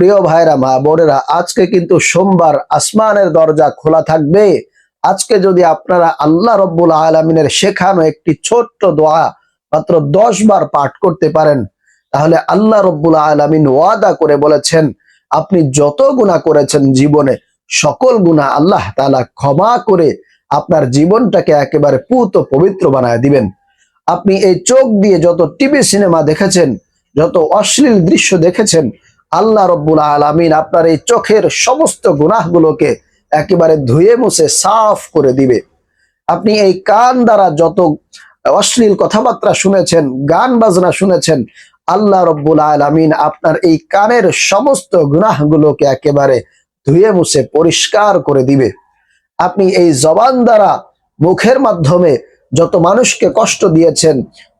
প্রিয় ভাইরা, মা বোনেরা, আজকে কিন্তু সোমবার, আসমানের দরজা খোলা থাকবে। আজকে যদি আপনারা আল্লাহ রব্বুল আলামিনের শেখানো একটি ছোট্ট দোয়া মাত্র 10 বার পাঠ করতে পারেন, তাহলে আল্লাহ রব্বুল আলামিন ওয়াদা করে বলেছেন, আপনি যত গুনাহ করেছেন জীবনে সকল গুনাহ আল্লাহ তাআলা ক্ষমা করে আপনার জীবনটাকে একেবারে পুত পবিত্র বানায় দিবেন। আপনি এই চোখ দিয়ে যত টিভি সিনেমা দেখেছেন, যত অশ্লীল দৃশ্য দেখেছেন, আল্লাহ রব্বুল আলামিন আপনার এই চোখের সমস্ত গুনাহগুলোকে একেবারে ধুয়ে মুছে সাফ করে দিবে। আপনি এই কান দ্বারা যত অশ্লীল কথাবার্তা শুনেছেন, গান বাজনা শুনেছেন, আল্লাহ রব্বুল আলামিন আপনার এই কানের সমস্ত গুনাহগুলোকে একেবারে ধুয়ে মুছে পরিষ্কার করে দিবে। আপনি এই জবান দ্বারা মুখের মাধ্যমে যত মানুষকে কষ্ট দিয়েছেন,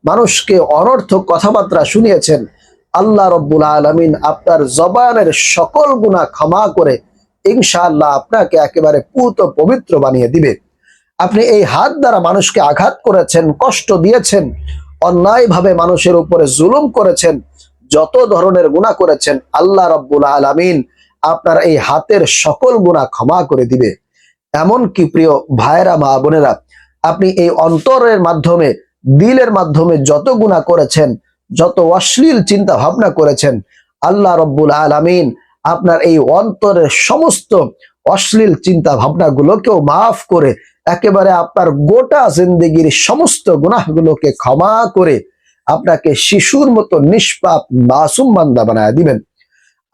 মানুষকে অনর্থক কথাবার্তা শুনিয়েছেন, আল্লাহ রব্বুল আলামিন আপনার জবানের সকল গুনাহ ক্ষমা করে ইনশাআল্লাহ আপনাকে একেবারে পুত পবিত্র বানিয়ে দিবে। আপনি এই হাত দ্বারা মানুষকে আঘাত করেছেন, কষ্ট দিয়েছেন, অন্যায়ভাবে মানুষের উপরে জুলুম করেছেন, যত ধরনের গুনাহ করেছেন, আল্লাহ রব্বুল আলামিন আপনার এই হাতের সকল গুনাহ ক্ষমা করে দিবে। এমনকি প্রিয় ভাইরা, মা বোনেরা, আপনি এই অন্তরের মাধ্যমে, দিলের মাধ্যমে যত গুনাহ করেছেন, যত অশ্লীল চিন্তা ভাবনা করেছেন, আল্লাহ রব্বুল আলামিন আপনার এই অন্তরের সমস্ত অশ্লীল চিন্তা ভাবনাগুলোকেও মাফ করে একেবারে আপনার গোটা জিন্দেগির সমস্ত গুনাহগুলোকে ক্ষমা করে আপনাকে শিশুর মতো নিষ্পাপ মাসুম বান্দা বানায় দিবেন।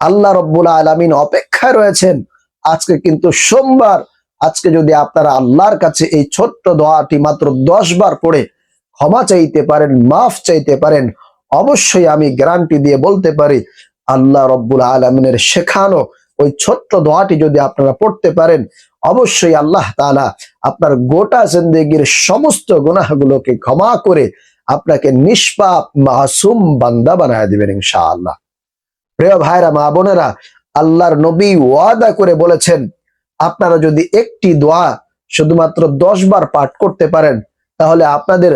আল্লাহ রব্বুল আলামিন অপেক্ষায় রয়েছেন। আজকে কিন্তু সোমবার, আজকে যদি আপনারা আল্লাহর কাছে এই ছোট্ট দোয়াটি মাত্র 10 বার পড়ে ক্ষমা চাইতে পারেন, মাফ চাইতে পারেন, অবশ্যই আমি গ্যারান্টি দিয়ে বলতে পারি, আল্লাহ রব্বুল আলামিনের শেখানো ওই ছোট্ট দোয়াটি যদি আপনারা পড়তে পারেন, অবশ্যই আল্লাহ তাআলা আপনার গোটা জিন্দেগির সমস্ত গুনাহগুলোকে ক্ষমা করে আপনাকে নিষ্পাপ মাসুম বান্দা বানায় দিবেন ইনশাআল্লাহ। প্রিয় ভাইরা, মা বোনেরা, আল্লাহর নবী ওয়াদা করে বলেছেন, আপনারা যদি একটি দোয়া শুধুমাত্র 10 বার পাঠ করতে পারেন, তাহলে আপনাদের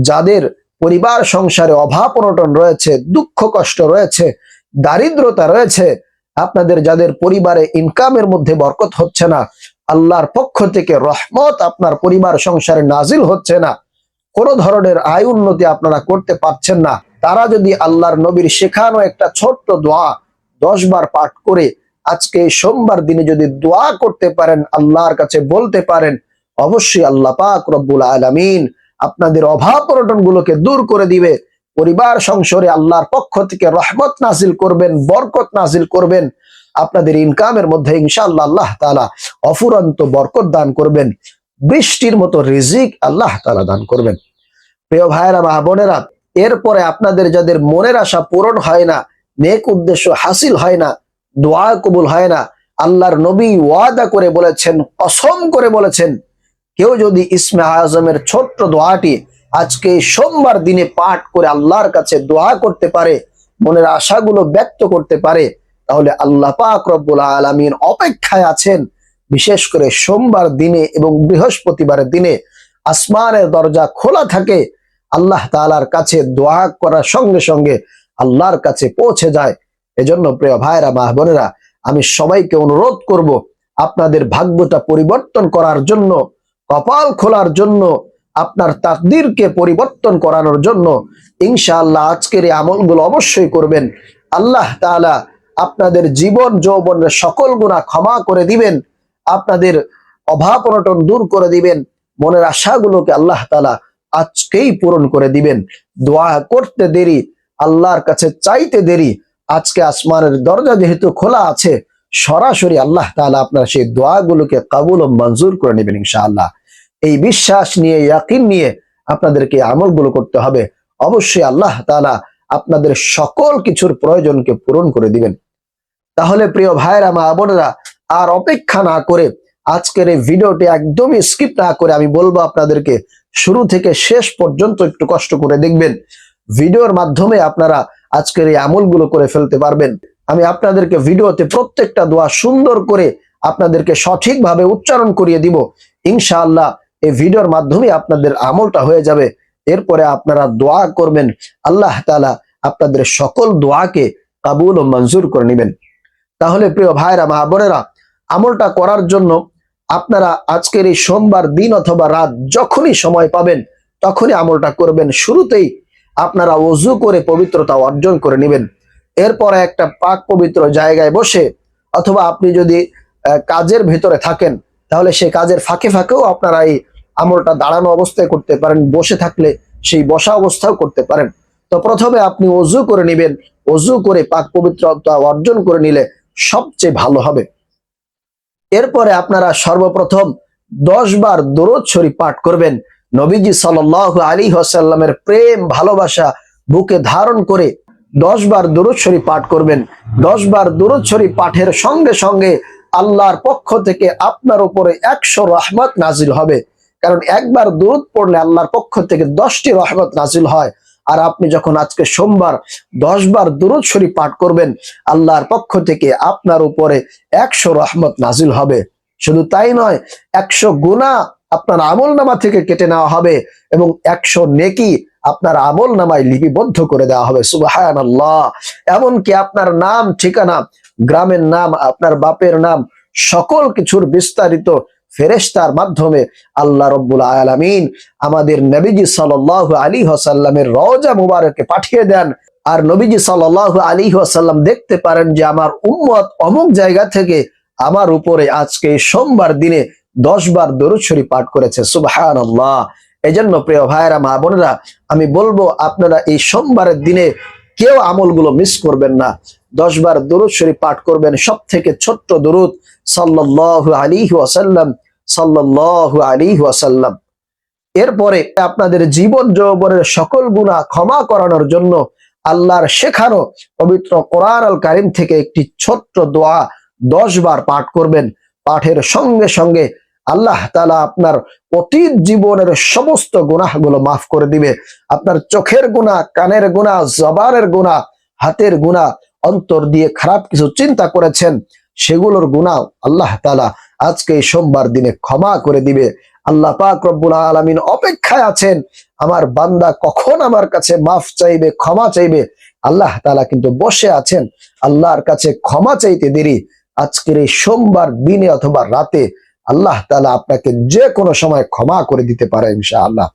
যাদের পরিবার সংসারে অভাব অনটন রয়েছে, দুঃখ কষ্ট রয়েছে, দারিদ্রতা রয়েছে, আপনাদের যাদের পরিবারে ইনকামের মধ্যে বরকত হচ্ছে না, আল্লাহর পক্ষ থেকে রহমত আপনার পরিবার সংসারে নাজিল হচ্ছে না, কোন ধরনের আয় উন্নতি আপনারা করতে পারছেন না, তারা যদি আল্লাহর নবীর শেখানো একটা ছোট্ট দোয়া 10 বার পাঠ করে আজকে সোমবার দিনে যদি দোয়া করতে পারেন, আল্লাহর কাছে বলতে পারেন, অবশ্যই আল্লাহ পাক রব্বুল আলামিন আপনাদের অভাব অনটন গুলোকে দূর করে দিবে। পরিবার সংসারে আল্লাহর পক্ষ থেকে রহমত নাজিল করবেন, বরকত নাজিল করবেন। আপনাদের ইনকামের মধ্যে ইনশাআল্লাহ আল্লাহ তাআলা অফুরন্ত বরকত দান করবেন, বৃষ্টির মতো রিজিক আল্লাহ তাআলা দান করবেন। প্রিয় ভাইয়েরা, মা বোনেরা, এরপরে আপনাদের যাদের মনের আশা পূরণ হয় না, নেক উদ্দেশ্য হাসিল হয় না, দোয়া কবুল হয় না, আল্লাহর নবী ওয়াদা করে বলেছেন, কসম করে বলেছেন, কেউ যদি ইসমে আজমের ছোট্ট দোয়াটি আজকে সোমবার দিনে পাঠ করে আল্লাহর কাছে দোয়া করতে পারে, মনের আশাগুলো ব্যক্ত করতে পারে, তাহলে আল্লাহ পাক রব্বুল আলামিন অপেক্ষায় আছেন। বিশেষ করে সোমবার দিনে এবং বৃহস্পতিবারের দিনে আসমানের দরজা খোলা থাকে, আল্লাহ তাআলার কাছে দোয়া করার সঙ্গে সঙ্গে আল্লাহর কাছে পৌঁছে যায়। এজন্য প্রিয় ভাইরা, মা বোনেরা, আমি সবাইকে অনুরোধ করব, আপনাদের ভাগ্যটা পরিবর্তন করার জন্য, কপাল খোলার জন্য, আপনার তাকদীরকে পরিবর্তন করানোর জন্য ইনশাআল্লাহ আজকের এই আমলগুলো অবশ্যই করবেন। আল্লাহ তাআলা আপনাদের জীবন যৌবনের সকল গুনাহ ক্ষমা করে দিবেন, আপনাদের অভাব অনটন দূর করে দিবেন, মনের আশাগুলোকে আল্লাহ তাআলা আজকেই পূরণ করে দিবেন। দোয়া করতে দেরি, আল্লাহর কাছে চাইতে দেরি, আজকে আসমানের দরজা যেহেতু খোলা আছে, সরাসরি আল্লাহ তাআলা আপনার সেই দোয়াগুলোকে কবুল ও মঞ্জুর করে নেবেন ইনশাআল্লাহ। এই বিশ্বাস নিয়ে, ইয়াকিন নিয়ে আপনাদেরকে আমলগুলো করতে হবে। অবশ্যই আল্লাহ তাআলা আপনাদের সকল কিছুর প্রয়োজনকে পূরণ করে দিবেন। তাহলে প্রিয় ভাইরা, মা বোনেরা, আর অপেক্ষা না করে আজকের এই ভিডিওটি একদমই স্কিপ না করে আমি বলবো আপনাদেরকে শুরু থেকে শেষ পর্যন্ত একটু কষ্ট করে দেখবেন। ভিডিওর মাধ্যমে আপনারা আজকের এই আমলগুলো করে ফেলতে পারবেন। আমি আপনাদেরকে ভিডিওতে প্রত্যেকটা দোয়া সুন্দর করে আপনাদেরকে সঠিকভাবে উচ্চারণ করিয়ে দিব। ইনশাআল্লাহ এই ভিডিওর মাধ্যমে আপনাদের আমলটা হয়ে যাবে। এরপরে আপনারা দোয়া করবেন, আল্লাহ তাআলা আপনাদের সকল দোয়াকে কবুল ও মঞ্জুর করে নেবেন। তাহলে প্রিয় ভাইরা মা বোনেরা, আমলটা করার জন্য আপনারা আজকের এই সোমবার দিন অথবা রাত যখনই সময় পাবেন তখনই আমলটা করবেন। শুরুতেই আপনারা ওযু করে পবিত্রতা অর্জন করে নেবেন। এরপরে একটা পাক পবিত্র জায়গায় বসে, অথবা আপনি যদি কাজের ভেতরে থাকেন তাহলে সেই কাজের ফাঁকে ফাঁকেও আপনারা এই আমলটা দাঁড়ানো অবস্থায় করতে পারেন, বসে থাকলে সেই বসা অবস্থাও করতে পারেন। তো প্রথমে আপনি ওযু করে নেবেন, ওযু করে পাক পবিত্রতা অর্জন করে নিলে সবচেয়ে ভালো হবে। এরপরে আপনারা সর্বপ্রথম 10 বার দরুদ শরীফ পাঠ করবেন। নবীজি সাল্লাল্লাহু আলাইহি ওয়াসাল্লামের প্রেম ভালোবাসা বুকে ধারণ করে 10 বার দরুদ শরীফ পাঠ করবেন। 10 বার দরুদ শরীফ পাঠের সঙ্গে সঙ্গে আল্লাহর পক্ষ থেকে আপনার উপরে 100 রহমত নাজিল হবে। কারণ একবার দরুদ পড়লে আল্লাহর পক্ষ থেকে 10টি রহমত নাজিল হয়। আর আপনি যখন আজকে সোমবার 10 বার দরুদ শরীফ পাঠ করবেন, আল্লাহর পক্ষ থেকে আপনার উপরে 100 রহমত নাজিল হবে। শুধু তাই নয়, 100 গুনাহ আপনার আমল নামা থেকে কেটে নেওয়া হবে এবং 100 নেকি আপনার আমল নামায় লিপিবদ্ধ করে দেওয়া হবে। সুবহানাল্লাহ। এমনকি আপনার নাম, ঠিকানা, গ্রামের নাম, আপনার বাপের নাম, সকল কিছুর বিস্তারিত ফেরেশতার মাধ্যমে আল্লাহ রাব্বুল আলামিন আমাদের নবীজি সাল্লাল্লাহু আলাইহি ওয়াসাল্লামের রওজা মুবারকে পাঠিয়ে দেন। আর নবীজি সাল্লাল্লাহু আলাইহি ওয়াসাল্লাম দেখতে পারেন যে আমার উম্মত অমুক জায়গা থেকে আমার উপরে আজকে সোমবার দিনে 10 বার দরুদ শরীফ পাঠ করেছে। সুবহানাল্লাহ। এজন্য প্রিয় ভাইরা মা বোনেরা, আমি বলবো আপনারা এই সোমবারের দিনে কেউ আমলগুলো মিস করবেন না। 10 বার দরুদ শরীফ পাঠ করবেন, সব থেকে ছোট্ট দরুদ সাল্লাল্লাহু আলাইহি ওয়াসাল্লাম, সাল্লাল্লাহু আলাইহি ওয়াসাল্লাম। এরপরে আপনাদের জীবন যৌবনের সকল গুনাহ ক্ষমা করানোর জন্য আল্লাহর শেখানো পবিত্র কোরআন আল কারীম থেকে একটি ছোট্ট দোয়া 10 বার পাঠ করবেন। পাঠের সঙ্গে সঙ্গে আল্লাহ তাআলা আপনার অতীত জীবনের সমস্ত গুনাহগুলো মাফ করে দিবে। আপনার চোখের গুনাহ, কানের গুনাহ, জবানের গুনাহ, হাতের গুনাহ, অন্তর দিয়ে খারাপ কিছু চিন্তা করেছেন সেগুলোর গুনাহ আল্লাহ তাআলা আজকে এই সোমবার দিনে ক্ষমা করে দিবে। আল্লাহ পাক রব্বুল আলামিন অপেক্ষায় আছেন আমার বান্দা কখন আমার কাছে মাফ চাইবে, ক্ষমা চাইবে। আল্লাহ তাআলা কিন্তু বসে আছেন আল্লাহর কাছে ক্ষমা চাইতে দেরি। আজকের এই সোমবার দিনে অথবা রাতে আল্লাহ তাআলা আপনাকে যে কোনো সময় ক্ষমা করে দিতে পারে ইনশাআল্লাহ।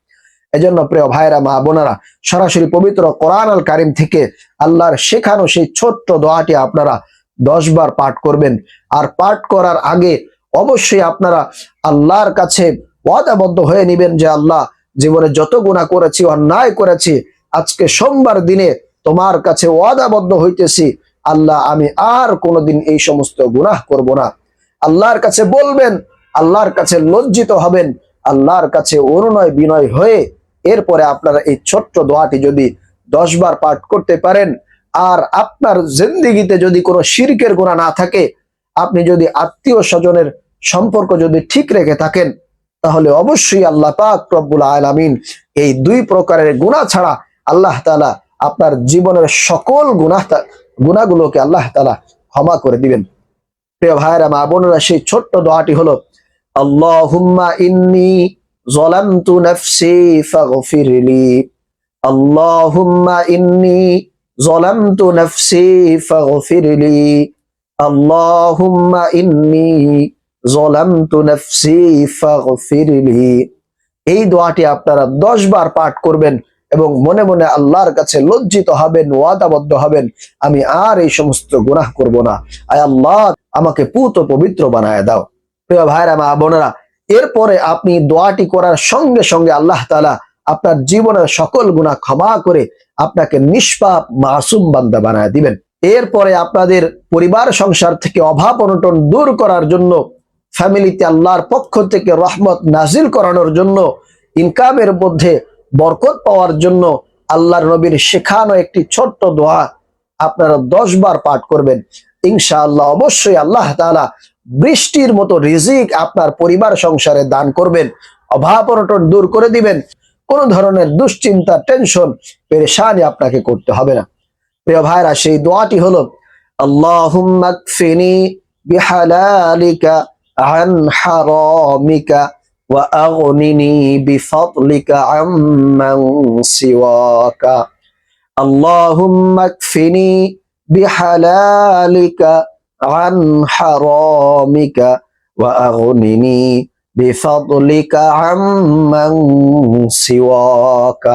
এজন্য প্রিয় ভাইরা মা বোনেরা, সরাসরি পবিত্র কোরআন আল কারীম থেকে আল্লাহর শেখানো সেই ছোট্ট দোয়াটি আপনারা 10 বার পাঠ করবেন। আর পাঠ করার আগে অবশ্যই আপনারা আল্লাহর কাছে ওয়াদাবদ্ধ হয়ে নেবেন যে আল্লাহ, জীবনে যত গুনাহ করেছি, অন্যায় করেছি, আজকে সোমবার দিনে তোমার কাছে ওয়াদাবদ্ধ হইতেছি আল্লাহ, আমি আর কোনোদিন এই সমস্ত গুনাহ করব না। আল্লাহর কাছে বলবেন, আল্লাহর কাছে লজ্জিত হবেন, আল্লাহর কাছে অনুনয় বিনয় হয়ে এরপরে আপনারা এই ছোট্ট দোয়াটি যদি 10 বার পাঠ করতে পারেন, আর আপনার জিন্দেগিতে যদি কোনো শিরকের গুনাহ না থাকে, আপনি যদি আত্মীয় স্বজনের সম্পর্ক যদি ঠিক রেখে থাকেন, তাহলে অবশ্যই আল্লাহ পাক রব্বুল আলামিন এই 2 প্রকারের গুনাহ ছাড়া আল্লাহ তাআলা আপনার জীবনের সকল গুনাহগুলোকে আল্লাহ তাআলা ক্ষমা করে দিবেন। প্রিয় ভাইরা মা বোনেরা, সেই ছোট্ট দোয়াটি হলো আল্লাহুম্মা ইন্নী যালামতু নাফসি ফাগফিরলি, আল্লাহুম্মা ইন্নী যালামতু নাফসি ফাগফিরলি, আল্লাহুম্মা ইন্নী যালামতু নাফসি ফাগফিরলি। এই দোয়াটি আপনারা 10 বার পাঠ করবেন এবং মনে মনে আল্লাহর কাছে লজ্জিত হবেন, ওয়াদাবদ্ধ হবেন, আমি আর এই সমস্ত গুনাহ করব না, আয় আল্লাহ আমাকে পুত ও পবিত্র বানায় দাও। প্রিয় ভাইরা মা বোনেরা, এরপরে আপনি দোয়াটি করার সঙ্গে সঙ্গে আল্লাহ তাআলা আপনার জীবনের সকল গুনাহ ক্ষমা করে আপনাকে নিষ্পাপ মাসুম বান্দা বানায় দিবেন। এরপরে আপনাদের পরিবার সংসার থেকে অভাব অনটন দূর করার জন্য, ফ্যামিলিতে আল্লাহর পক্ষ থেকে রহমত নাজিল করানোর জন্য, ইনকামের মধ্যে বরকত পাওয়ার জন্য আল্লাহর নবীর শেখানো একটি ছোট্ট দোয়া আপনারা 10 বার পাঠ করবেন। ইনশাআল্লাহ অবশ্যই আল্লাহ তাআলা বৃষ্টির মতো রিজিক আপনার পরিবার সংসারে দান করবেন, অভাব অনটন দূর করে দিবেন। কোনো ধরনের দুশ্চিন্তা, টেনশন, পেরেশানি আপনাকে করতে হবে না। প্রিয় ভাইরা, সেই দোয়াটি হলো আল্লাহুম্মা কফিনি বিহালালিকা আন হারামিকা ওয়া আগনিনি বিফাদলিকা আম্মান সিওয়াকা, আল্লাহুম্মা কফিনি বিহালালিকা عن حرامك وأغنني بفضلك عمن سواك।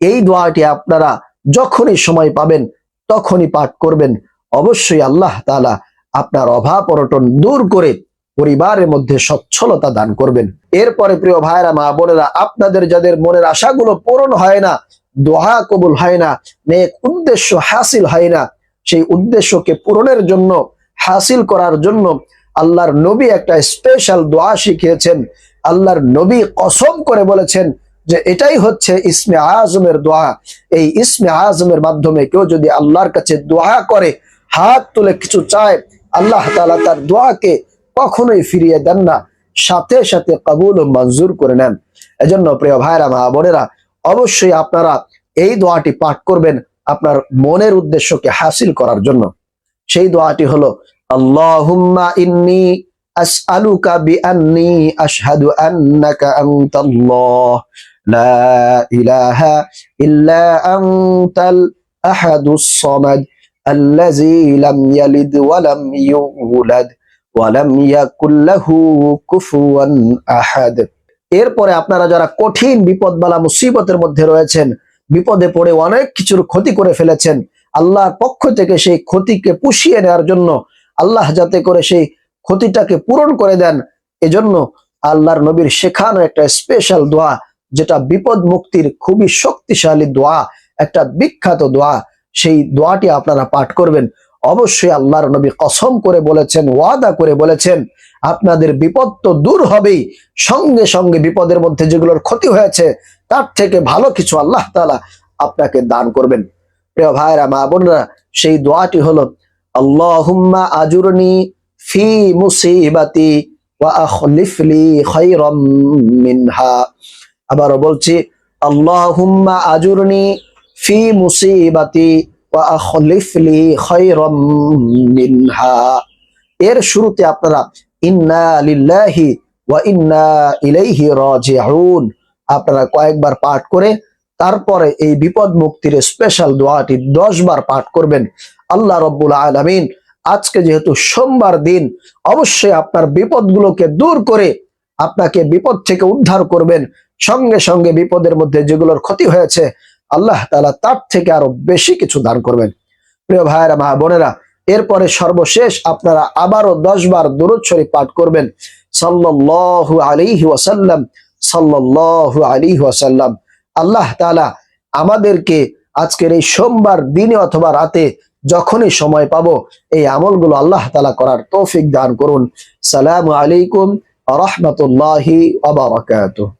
এই দোয়াটি আপনারা যখনই সময় পাবেন তখনই পাঠ করবেন। অবশ্যই আল্লাহ তাআলা আপনার অভাব অনটন দূর করে পরিবারের মধ্যে সচ্ছলতা দান করবেন। এরপরে প্রিয় ভাইরা মা বোনেরা, আপনাদের যাদের মনের আশাগুলো পূরণ হয় না, দোয়া কবুল হয় না, নেক উদ্দেশ্য হাসিল হয় না, সেই উদ্দেশ্যকে পূরণের জন্য, হাসিল করার জন্য আল্লাহর নবী একটা স্পেশাল দোয়া শিখিয়েছেন। আল্লাহর নবী কসম করে বলেছেন যে এটাই হচ্ছে ইসমে আজমের দোয়া। এই ইসমে আজমের মাধ্যমে কেউ যদি আল্লাহর কাছে দোয়া করে, হাত তুলে কিছু চায়, আল্লাহ তাআলা তার দোয়াকে কখনোই ফিরিয়ে দেন না, সাথে সাথে কবুল ও মঞ্জুর করে নেন। এজন্য প্রিয় ভাইরা মা বোনেরা, অবশ্যই আপনারা এই দোয়াটি পাঠ করবেন আপনার মনের উদ্দেশ্যকে হাসিল করার জন্য। সেই দোয়াটি হলো, আল্লাহুম্মা ইন্নী আসআলুকা বিআন্নী আশহাদু আন্নাকা আনতাল্লাহ লা ইলাহা ইল্লা আনতাল আহাদুস সামাদ আল্লাযী লাম ইয়ালিদ ওয়া লাম ইউলাদ ওয়া লাম ইয়াকুল লাহু কুফুয়ান আহাদ। এরপরে আপনারা যারা কঠিন বিপদবালা মুসিবতের মধ্যে রয়েছেন, বিপদে পড়ে অনেক কিছুর ক্ষতি করে ফেলেছেন, আল্লাহর পক্ষ থেকে সেই ক্ষতিকে পুষিয়ে নেওয়ার জন্য আল্লাহ যাতে করে সেই ক্ষতিটাকে পূরণ করে দেন, এজন্য আল্লাহর নবীর শেখানো একটা স্পেশাল দোয়া, যেটা বিপদ মুক্তির খুবই শক্তিশালী দোয়া, একটা বিখ্যাত দোয়া। সেই দোয়াটি আপনারা পাঠ করবেন। অবশ্যই আল্লাহর নবী কসম করে বলেছেন, ওয়াদা করে বলেছেন, আপনাদের বিপদ তো দূর হবেই, সঙ্গে সঙ্গে বিপদের মধ্যে যেগুলোর ক্ষতি হয়েছে তার থেকে ভালো কিছু আল্লাহ তাআলা আপনাকে দান করবেন। প্রিয় ভাইরা মা বোনরা, সেই দোয়াটি হলো, আল্লাহুম্মা আজুরনি ফি মুসিবাতি ওয়া আখলিফ লি খায়রাম মিনহা। আবারও বলছি, আল্লাহুম্মা আজুরনি ফি মুসিবাতি ওয়া আখলিফ লি খায়রাম মিনহা। এর শুরুতে আপনারা ইন্না লিল্লাহি ওয়া ইন্না ইলাইহি রাজিউন আপনারা কয়েকবার পাঠ করে তারপরে এই বিপদ মুক্তির স্পেশাল দোয়াটি 10 বার পাঠ করবেন। আল্লাহ রাব্বুল আলামিন আজকে যেহেতু সোমবার দিন, অবশ্যই আপনার বিপদগুলোকে দূর করে আপনাকে বিপদ থেকে উদ্ধার করবেন। সঙ্গে সঙ্গে বিপদের মধ্যে যেগুলোর ক্ষতি হয়েছে আল্লাহ তাআলা তার থেকে আরো বেশি কিছু দান করবেন। প্রিয় ভাইরা মা বোনেরা, এরপরে সর্বশেষ আপনারা আবারও 10 বার দুরূদ শরীফ পাঠ করবেন, সাল্লাল্লাহু আলাইহি ওয়াসাল্লাম, সাল্লাল্লাহু আলাইহি ওয়াসাল্লাম। আল্লাহ তাআলা আমাদেরকে আজকের এই সোমবার দিনে অথবা রাতে যখনই সময় পাবো এই আমলগুলো আল্লাহ তাআলা করার তৌফিক দান করুন। সালামু আলাইকুম ওয়া রাহমাতুল্লাহি ওয়া বারাকাতুহু।